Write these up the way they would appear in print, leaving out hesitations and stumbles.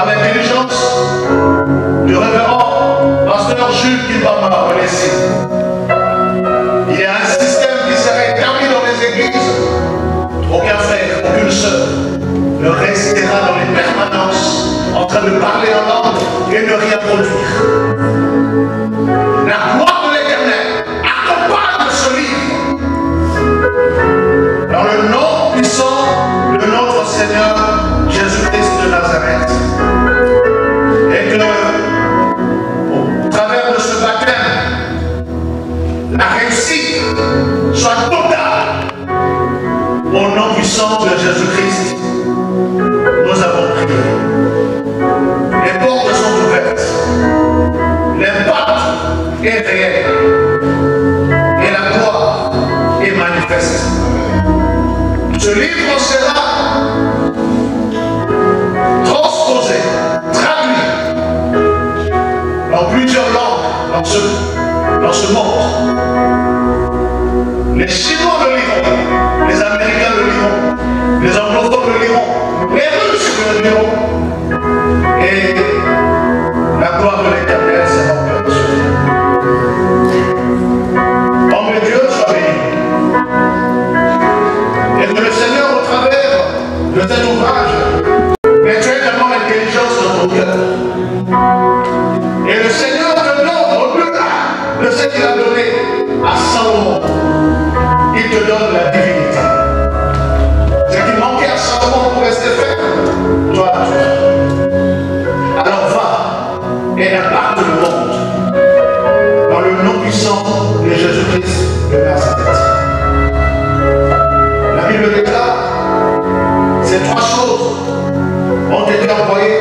par l'intelligence du révérend pasteur Jules Kibama Olessi. Il y a un système qui serait établi dans les églises. Aucun frère, aucune sœur ne restera dans les permanences en train de parler en langue et ne rien produire. La gloire de l'Éternel accompagne ce livre. Dans le nom puissant de notre Seigneur Jésus-Christ de Nazareth. Et que, au travers de ce baptême, la réussite soit totale. Au nom puissant de Jésus-Christ, nous avons prié. Les portes sont ouvertes. L'impact est réel. Et la gloire est manifeste. Ce livre sera transposé, traduit dans plusieurs langues dans ce monde. Les Chinois le liront, les Américains le liront, les anglophones le liront, les Russes le liront. Et la gloire de l'Éternel sera en ce livre. Homme de Dieu, sois béni. Et que le Seigneur, au travers de cet ouvrage, mette également l'intelligence dans ton cœur. Et le Seigneur te donne au-delà de ce qu'il a donné à Salomon. Il te donne la divinité. Ce qui manquait à Salomon pour rester faible, toi tu as. Alors va et impacte le monde. Dans le nom puissant de Jésus-Christ de Nazareth. La Bible déclare, ces trois choses ont été envoyées,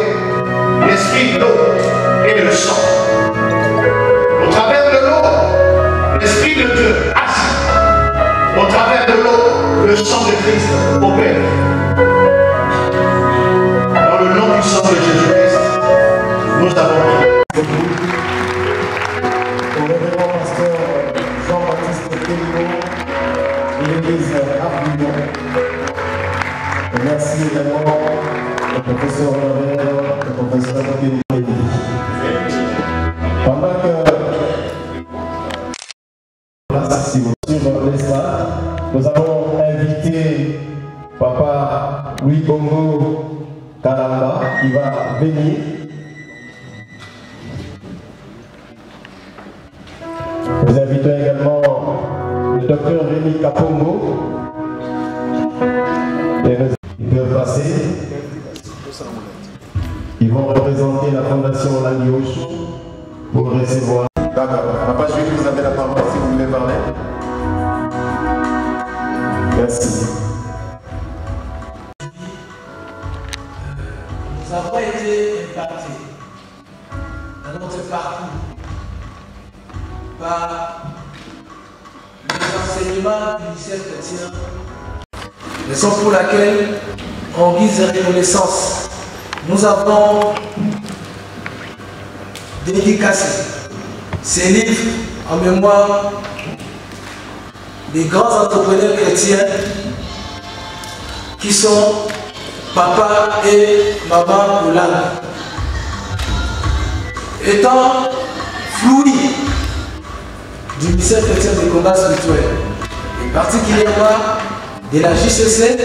l'esprit, l'eau et le sang. Au travers de l'eau, l'esprit de Dieu agit. Au travers de l'eau, le sang de Christ opère. Dans le nom puissant de Jésus-Christ, nous avons prié. Au révérend pasteur Jean-Baptiste Kéligo de l'église Argument. Merci également au professeur Lambert, au professeur Kéligo. Pendant que si vous suivez l'espace, nous avons invité Papa Louis Bongo Kalamba qui va venir. Nous invitons également le docteur Rémi Kapongo. Ils peuvent passer. Ils vont représenter la fondation Lanioche pour recevoir. D'accord. Papa, je vais vous donner la parole si vous voulez parler. Merci. Nous avons été impactés dans notre parcours par les enseignements du lycée chrétien, raison pour laquelle, en guise de reconnaissance, nous avons dédicacé ces livres en mémoire des grands entrepreneurs chrétiens qui sont Papa et Maman Hollande. Étant fluide du ministère chrétien des combats spirituels, et particulièrement de la JCC,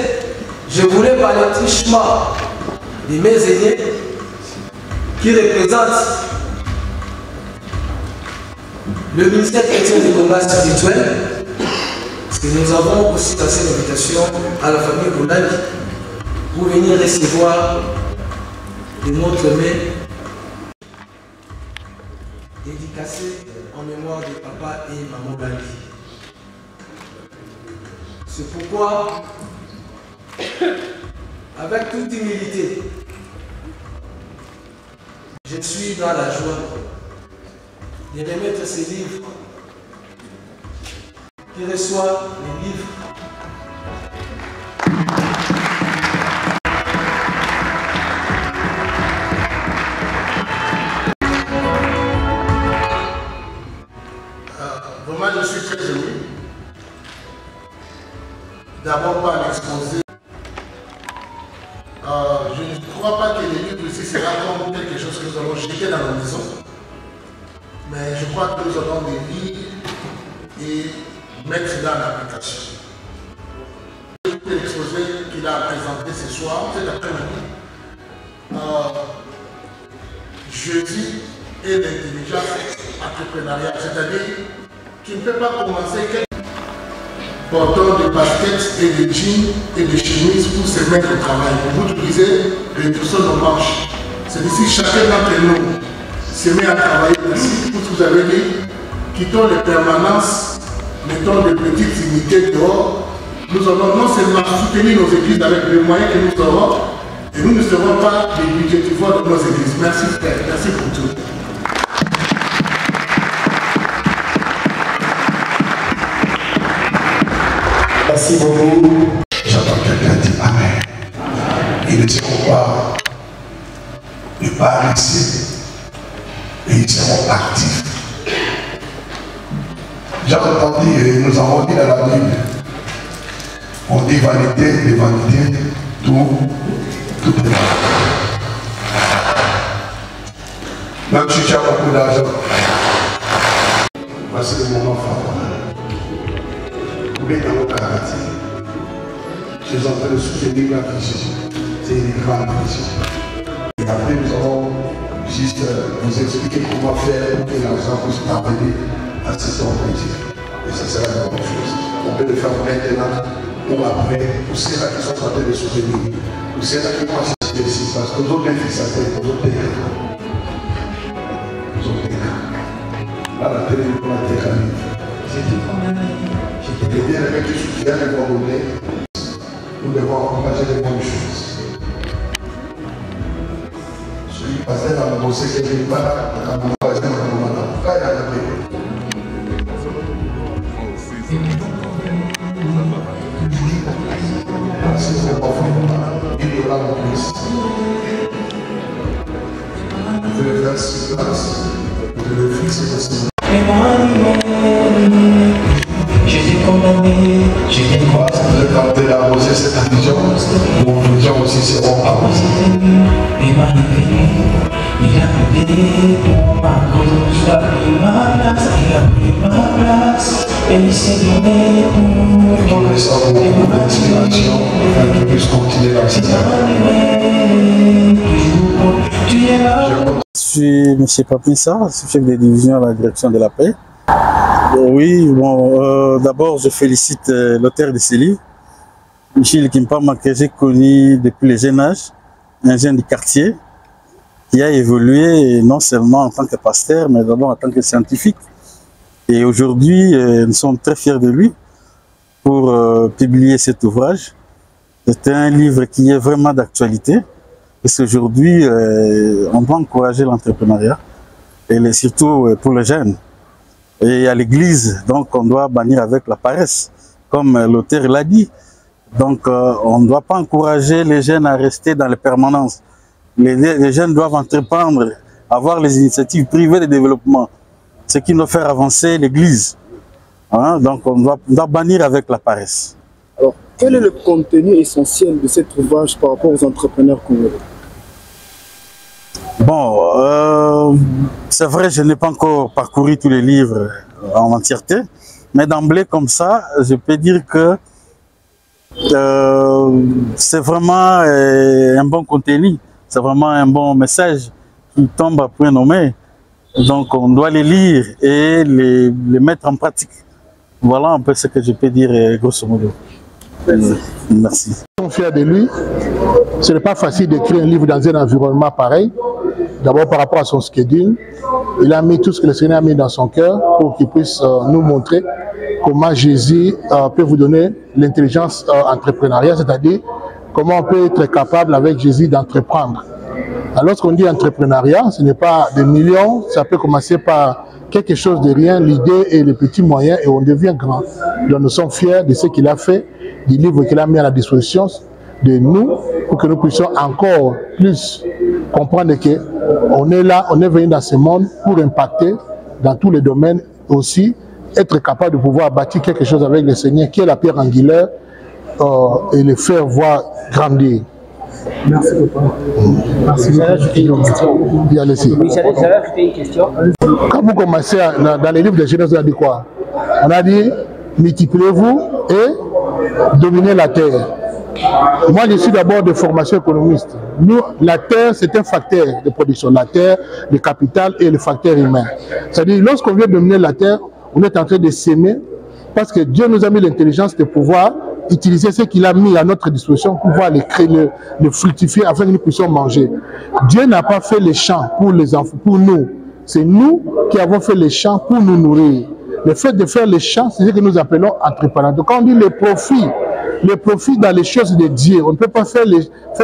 je voulais parler trichement de mes aînés qui représentent le ministère chrétien des combats spirituels, parce que nous avons aussi passé l'invitation à la famille Hollande pour venir recevoir de notre main dédicacée en mémoire de Papa et Maman Hollande. C'est pourquoi, avec toute humilité, je suis dans la joie de remettre ces livres qui reçoivent les livres Vraiment, je suis très ému. D'abord par l'exposé. Je ne crois pas que le livre ici sera comme quelque chose que nous allons jeter dans la maison. Mais je crois que nous allons les lire et mettre cela en application. L'exposé qu'il a présenté ce soir, cet après-midi, jeudi et l'intelligence entrepreneuriale, c'est-à-dire tu ne peux pas commencer portant des baskets et des jeans et des chemises pour se mettre au travail. Vous utilisez les personnes en marche. C'est ici chacun d'entre nous se met à travailler ici. Vous avez dit, quittons les permanences, mettons des petites unités dehors. Nous allons non seulement soutenir nos églises avec les moyens que nous aurons, et nous ne serons pas des budgétivores de nos églises. Merci frère, merci pour tout. Merci beaucoup. J'entends quelqu'un dire Amen. Ils ne seront pas paresseux et ils seront actifs. J'ai entendu, nous avons dit dans la Bible, on dit vanité, les vanités, tout est là. Même si tu as beaucoup d'argent, voici le moment favorable. Vous êtes dans votre quartier. Je suis en train de soutenir la vision. C'est une grande vision. Et après, nous allons juste vous expliquer comment faire pour que l'argent puisse parvenir à cet objectif. Et ça sera une bonne chose. On peut le faire maintenant ou après, pour ceux-là qui sont en train de soutenir, pour ceux-là qui pensent ici, parce que nous autres, les fils, nous autres, les gars. Nous autres, les gars. Là, la télé, nous avons la télé. Et bien, avec les soutiens les bons donnés, nous devons encourager les bonnes choses. Celui qui passait dans le bossé, qui n'est pas là, quand on va rester dans le moment, pourquoi il y a la paix? C'est très profond. Il y aura mon Christ. Je vais le faire sur place. Je vais le fixer sur place. Je t'ai condamné, je t'ai Le temps de l'arroser cette vision, vos visions aussi seront arrosées. il m'a réveillé, il a payé pour ma cause, il a pris ma place, et il s'est donné pour Qu'on laisse en vous l'inspiration, afin que je puisse continuer dans cette Je suis M. Papissa, chef de division à la direction de la paix. Oui, bon, d'abord je félicite l'auteur de ce livre, Michel Kimpama, que j'ai connu depuis le jeune âge, un jeune du quartier, qui a évolué non seulement en tant que pasteur, mais d'abord en tant que scientifique. Et aujourd'hui, nous sommes très fiers de lui pour publier cet ouvrage. C'est un livre qui est vraiment d'actualité, parce qu'aujourd'hui, on doit encourager l'entrepreneuriat, et surtout pour les jeunes. Et à l'église, donc on doit bannir avec la paresse, comme l'auteur l'a dit. Donc on ne doit pas encourager les jeunes à rester dans les permanences. Les jeunes doivent entreprendre, avoir les initiatives privées de développement, ce qui doit faire avancer l'église. Hein? Donc on doit bannir avec la paresse. Alors, quel est le contenu essentiel de cet ouvrage par rapport aux entrepreneurs congolais? Bon, c'est vrai, je n'ai pas encore parcouru tous les livres en entièreté, mais d'emblée comme ça, je peux dire que c'est vraiment un bon contenu, c'est vraiment un bon message qui tombe à point nommé. Donc on doit les lire et les mettre en pratique. Voilà un peu ce que je peux dire grosso modo. Merci. Nous sommes fiers de lui. Ce n'est pas facile d'écrire un livre dans un environnement pareil. D'abord par rapport à son schedule, il a mis tout ce que le Seigneur a mis dans son cœur pour qu'il puisse nous montrer comment Jésus peut vous donner l'intelligence entrepreneuriale, c'est-à-dire comment on peut être capable avec Jésus d'entreprendre. Alors lorsqu'on dit entrepreneuriat, ce n'est pas des millions, ça peut commencer par quelque chose de rien, l'idée et les petits moyens et on devient grand. Donc nous sommes fiers de ce qu'il a fait, du livre qu'il a mis à la disposition de nous pour que nous puissions encore plus comprendre qu'on est là, on est venu dans ce monde pour impacter dans tous les domaines aussi, être capable de pouvoir bâtir quelque chose avec le Seigneur qui est la pierre angulaire et le faire voir grandir. Merci beaucoup. Merci. J'allais ajouter une question. Quand vous commencez dans les livres de Genèse, on a dit quoi? On a dit multipliez-vous et dominez la terre. Moi, je suis d'abord de formation économiste. Nous, la terre, c'est un facteur de production. La terre, le capital et le facteur humain. C'est-à-dire, lorsqu'on vient dominer la terre, on est en train de s'aimer parce que Dieu nous a mis l'intelligence de pouvoir utiliser ce qu'il a mis à notre disposition pour pouvoir les créer, le fructifier afin que nous puissions manger. Dieu n'a pas fait les champs pour les enfants, pour nous. C'est nous qui avons fait les champs pour nous nourrir. Le fait de faire les champs, c'est ce que nous appelons entrepreneur. Donc, quand on dit les profits dans les choses de Dieu, on ne peut pas faire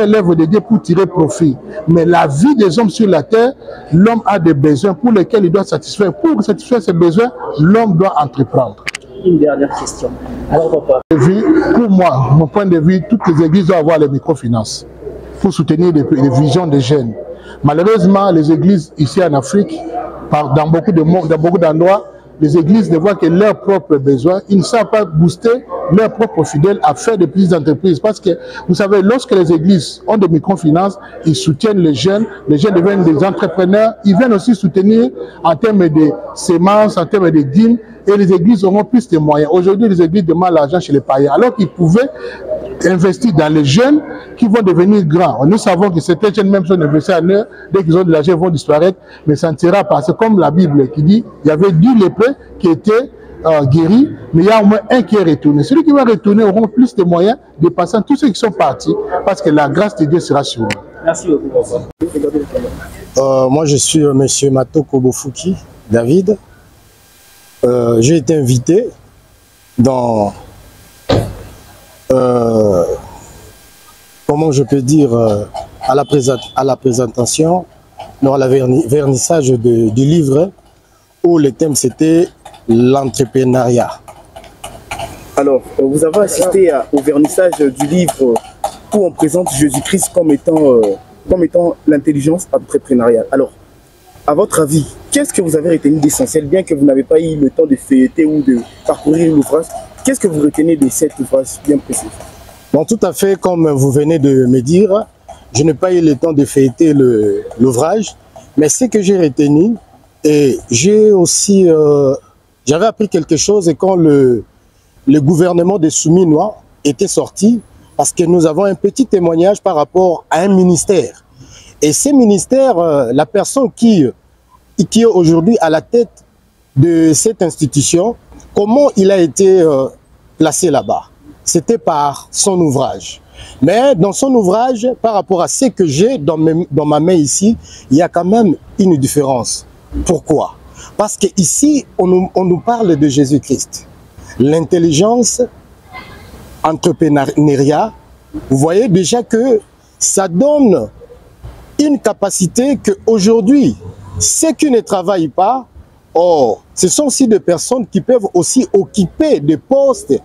l'œuvre de Dieu pour tirer profit. Mais la vie des hommes sur la terre, l'homme a des besoins pour lesquels il doit satisfaire. Pour satisfaire ses besoins, l'homme doit entreprendre. Une dernière question. Alors, papa. Pour moi, mon point de vue, toutes les églises doivent avoir les microfinances pour soutenir les visions des jeunes. Malheureusement, les églises ici en Afrique, dans beaucoup d'endroits, les églises ne voient que leurs propres besoins. Ils ne savent pas booster leurs propres fidèles à faire de petites entreprises. Parce que, vous savez, lorsque les églises ont des microfinances, ils soutiennent les jeunes deviennent des entrepreneurs. Ils viennent aussi soutenir en termes de semences, en termes de dîmes, et les églises auront plus de moyens. Aujourd'hui, les églises demandent l'argent chez les païens, alors qu'ils pouvaient investir dans les jeunes qui vont devenir grands. Nous savons que certains jeunes même sont investis en eux, dès qu'ils ont de l'argent, ils vont disparaître, mais ça ne sera pas. C'est comme la Bible qui dit, il y avait 10 lépreux qui étaient guéris, mais il y a au moins un qui est retourné. Celui qui va retourner aura plus de moyens de passer tous ceux qui sont partis, parce que la grâce de Dieu sera sur eux. Merci beaucoup. Moi, je suis M. Matoko Bofuki, David. J'ai été invité dans, comment je peux dire, à la présentation, dans la vernissage du livre, où le thème c'était l'entrepreneuriat. Alors, vous avez assisté au vernissage du livre où on présente Jésus-Christ comme étant l'intelligence entrepreneuriale. Alors, à votre avis, qu'est-ce que vous avez retenu d'essentiel, bien que vous n'avez pas eu le temps de feuilleter ou de parcourir l'ouvrage? Qu'est-ce que vous retenez de cet ouvrage bien précis? Bon, tout à fait, comme vous venez de me dire, je n'ai pas eu le temps de feuilleter l'ouvrage, mais ce que j'ai retenu, et j'ai aussi, j'avais appris quelque chose quand le gouvernement des Souminois était sorti, parce que nous avons un petit témoignage par rapport à un ministère. Et ces ministères, la personne qui est aujourd'hui à la tête de cette institution, comment il a été placé là-bas? C'était par son ouvrage. Mais dans son ouvrage, par rapport à ce que j'ai dans ma main ici, il y a quand même une différence. Pourquoi? Parce qu'ici, on nous parle de Jésus-Christ. L'intelligence, entrepreneuriat, vous voyez déjà que ça donne une capacité qu'aujourd'hui, ceux qui ne travaillent pas, ce sont aussi des personnes qui peuvent aussi occuper des postes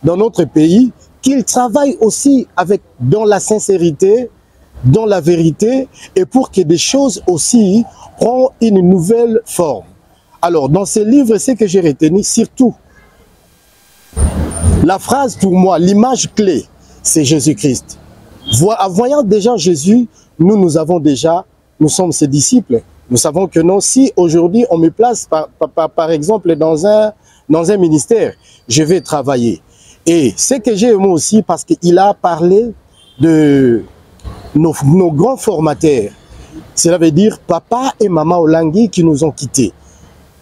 dans notre pays, qu'ils travaillent aussi dans la sincérité, dans la vérité, et pour que des choses aussi prennent une nouvelle forme. Alors, dans ce livre, ce que j'ai retenu, surtout, la phrase pour moi, l'image clé, c'est Jésus-Christ. Voyant déjà Jésus, nous sommes ses disciples. Nous savons que non, si aujourd'hui on me place par exemple dans un ministère, je vais travailler. Et ce que j'ai aimé aussi, parce qu'il a parlé de nos grands formateurs. Cela veut dire papa et maman Olangi qui nous ont quittés.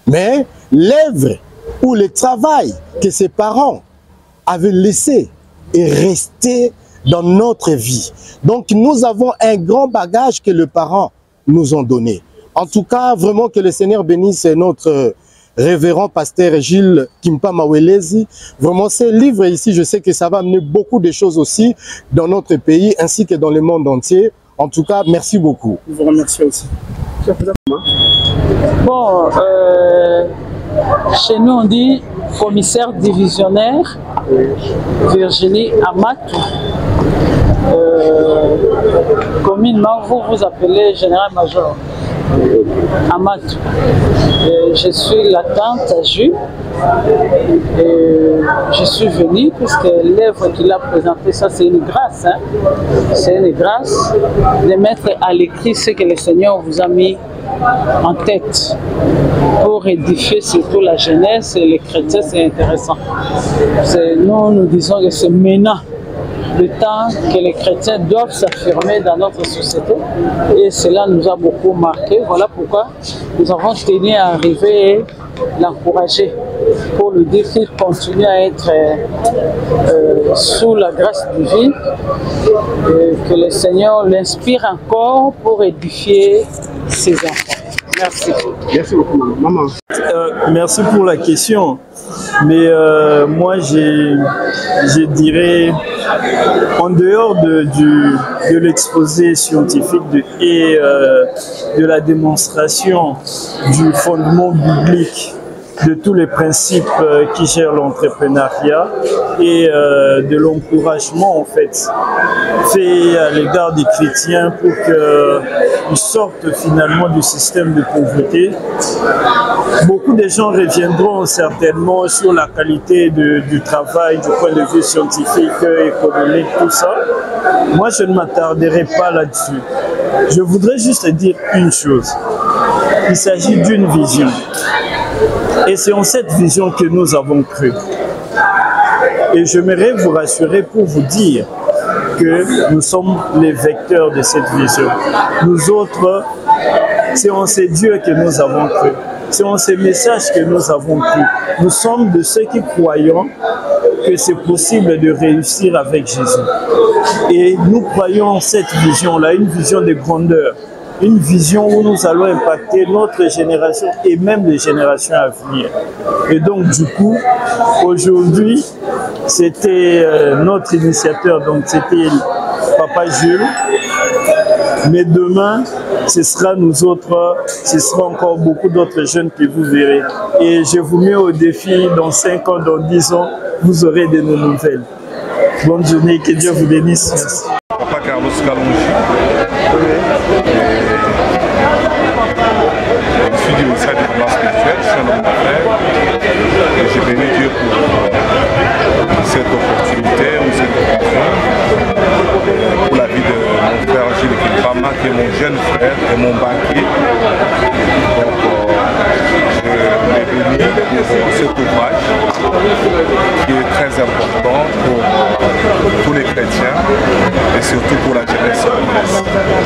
Mais l'œuvre ou le travail que ses parents avaient laissé est resté dans notre vie. Donc nous avons un grand bagage que les parents nous ont donné. En tout cas, vraiment que le Seigneur bénisse notre révérend pasteur Gilles Kimpamawelezi. Vraiment, ce livre ici, je sais que ça va amener beaucoup de choses aussi dans notre pays ainsi que dans le monde entier. En tout cas, merci beaucoup. Je vous remercie aussi. Bon, chez nous on dit commissaire divisionnaire Virginie Amatou. Communément, vous appelez général-major. à Matou. Je suis la tante à Jules. Je suis venue parce que l'œuvre qu'il a présentée, ça c'est une grâce. Hein? C'est une grâce de mettre à l'écrit ce que le Seigneur vous a mis en tête pour édifier surtout la jeunesse et les chrétiens. C'est intéressant. Nous disons que c'est maintenant le temps que les chrétiens doivent s'affirmer dans notre société et cela nous a beaucoup marqué. Voilà pourquoi nous avons tenu à arriver et l'encourager pour lui dire qu'il continue à être sous la grâce divine et que le Seigneur l'inspire encore pour édifier ses enfants. Merci. Merci beaucoup, maman. Merci pour la question. Mais moi, je dirais, en dehors de l'exposé scientifique et de la démonstration du fondement biblique de tous les principes qui gèrent l'entrepreneuriat et de l'encouragement en fait fait à l'égard des chrétiens pour qu'ils sortent finalement du système de pauvreté. Beaucoup de gens reviendront certainement sur la qualité du travail du point de vue scientifique, économique, tout ça. Moi, je ne m'attarderai pas là-dessus. Je voudrais juste dire une chose. Il s'agit d'une vision. Et c'est en cette vision que nous avons cru. Et j'aimerais vous rassurer pour vous dire que nous sommes les vecteurs de cette vision. Nous autres, c'est en ces dieux que nous avons cru. C'est en ces messages que nous avons cru. Nous sommes de ceux qui croyons que c'est possible de réussir avec Jésus. Et nous croyons cette vision-là, une vision de grandeur. Une vision où nous allons impacter notre génération et même les générations à venir. Et donc du coup, aujourd'hui, c'était notre initiateur, donc c'était Papa Jules. Mais demain, ce sera nous autres, ce sera encore beaucoup d'autres jeunes que vous verrez. Et je vous mets au défi, dans 5 ans, dans 10 ans, vous aurez de nos nouvelles. Bonne journée, que Dieu vous bénisse. Papa Carlos Kalonji. Je suis du ministère du combat spirituel, je suis un homme d'affaires et j'ai béni Dieu pour cette opportunité ou cette occasion pour la vie de mon frère Gilles Kimpama qui est mon jeune frère et mon banquier. Donc je l'ai béni pour cet ouvrage qui est très important pour tous les chrétiens et surtout pour la jeunesse anglaise.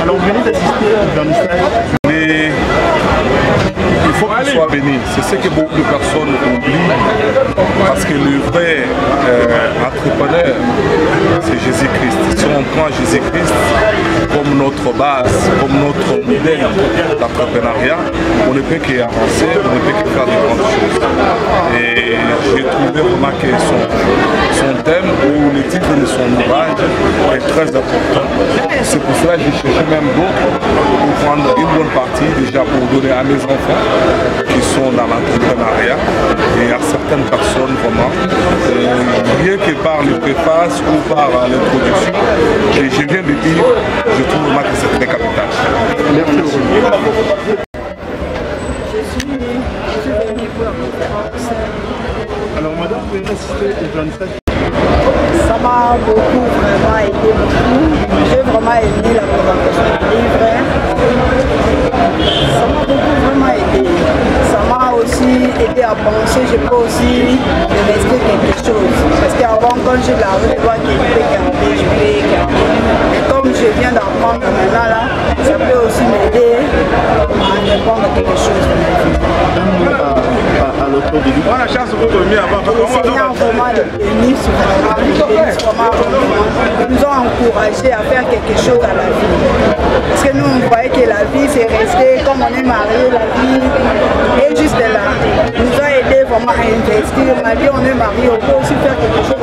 Alors vous venez d'assister dans le message. Il faut qu'il soit béni. C'est ce que beaucoup de personnes oublient. Parce que le vrai entrepreneur, c'est Jésus-Christ. Si on prend Jésus-Christ comme notre base, comme notre modèle d'entrepreneuriat, on ne peut qu'avancer, on ne peut que faire de grandes choses. Et j'ai trouvé vraiment que son thème ou le titre de son ouvrage est très important. C'est pour cela que j'ai cherché même beaucoup pour prendre une bonne partie déjà pour donner à mes enfants qui sont dans l'entrepreneuriat et à certaines personnes vraiment, bien que par les préfaces ou par l'introduction, et je viens de dire, je trouve vraiment que c'est très capital. Merci beaucoup. Je suis venue pour la conférence. Alors madame, vous pouvez assister au vernissage? Ça m'a beaucoup vraiment aidé beaucoup. J'ai vraiment aimé la présentation du livre. Ça m'a beaucoup vraiment aidé. Ça m'a aussi aidé à penser, je peux aussi investir quelque chose. Parce qu'avant, quand je l'avais, je peux garder, je vais garder. Et comme je viens d'apprendre maintenant là, ça peut aussi m'aider à répondre à quelque chose de ma vie. À l'auteur du livre. La chance pour dormir avant. Le Seigneur vraiment le bénisse vraiment. Ils nous ont encouragés à faire quelque chose à la vie. Parce que nous, on voyait que la vie, c'est rester comme on est marié, la vie est juste là. Il nous a aidé vraiment à investir. Malgré on est marié, on peut aussi faire quelque chose